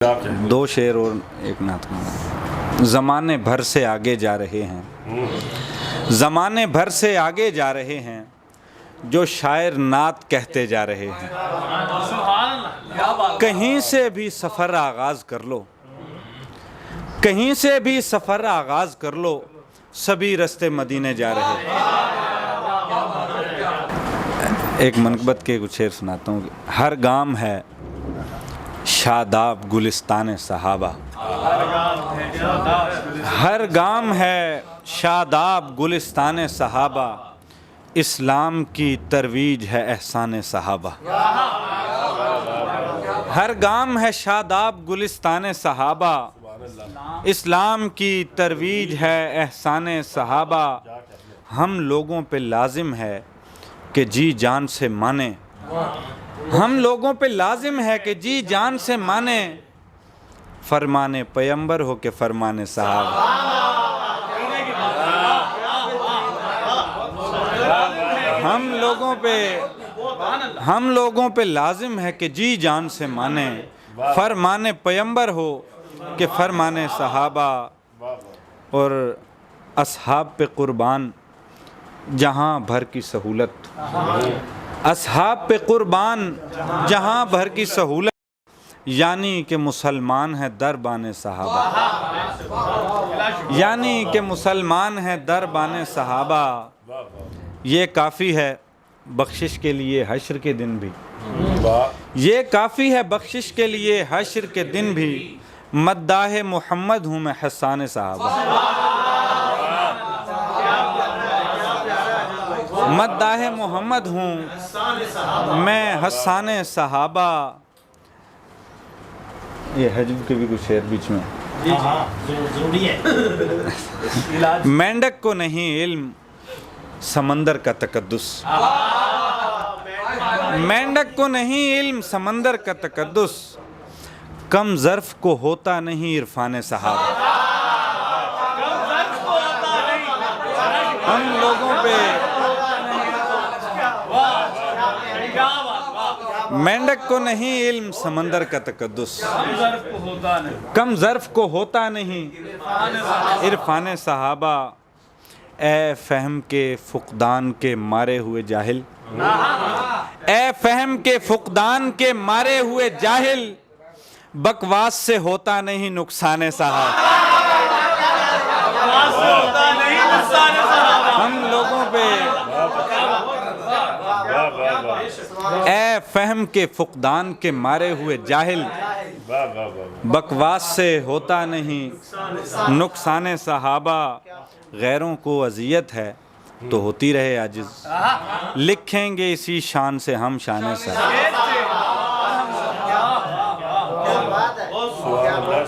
دو شعر اور ایک نعت خواندہ۔ زمانے بھر سے آگے جا رہے ہیں، زمانے بھر سے آگے جا رہے ہیں، جو شاعر نعت کہتے جا رہے ہیں۔ کہیں سے بھی سفر آغاز کر لو، کہیں سے بھی سفر آغاز کر لو، سبھی رستے مدینے جا رہے ہیں۔ ایک منقبت کے کچھ شعر سناتا ہوں۔ ہر گام ہے شاداب گلستان صحابہ، ہر گام ہے شاداب گلستان صحابہ، اسلام کی ترویج ہے احسان صحابہ۔ ہر گام ہے شاداب گلستان صحابہ، اسلام کی ترویج ہے احسان صحابہ۔ ہم لوگوں پہ لازم ہے کہ جی جان سے مانیں، ہم لوگوں پہ لازم ہے کہ جی جان سے مانیں، فرمان پیمبر ہو کہ فرمان صحابہ۔ ہم لوگوں پہ لازم ہے کہ جی جان سے مانیں، فرمان پیمبر ہو کہ فرمان صحابہ۔ اور اصحاب پہ قربان جہاں بھر کی سہولت، اصحاب پہ قربان جہاں بھر کی سہولت، یعنی کہ مسلمان ہے دربان صحابہ، یعنی کہ مسلمان ہے دربان صحابہ۔ یہ کافی ہے بخشش کے لیے حشر کے دن بھی، یہ کافی ہے بخشش کے لیے حشر کے دن بھی، مداح محمد ہوں میں حسان صحابہ، مداح محمد ہوں میں حسان صحابہ۔ یہ حجب کے بھی کچھ شعر بیچ میں۔ مینڈک کو نہیں علم سمندر کا تقدس، مینڈک کو نہیں علم سمندر کا تقدس، کم ظرف کو ہوتا نہیں عرفان صحابہ۔ ہم لوگوں پہ مینڈک کو نہیں علم سمندر کا تقدس، کم ظرف کو ہوتا نہیں عرفان صحابہ۔ اے فہم کے فقدان کے مارے ہوئے جاہل، اے فہم کے فقدان کے مارے ہوئے جاہل، بکواس سے ہوتا نہیں نقصان صحابہ۔ ہم لوگوں پہ اے فہم کے فقدان کے مارے ہوئے جاہل، بکواس سے ہوتا نہیں نقصان صحابہ۔ غیروں کو اذیت ہے تو ہوتی رہے عاجز، لکھیں گے اسی شان سے ہم شان صحابہ۔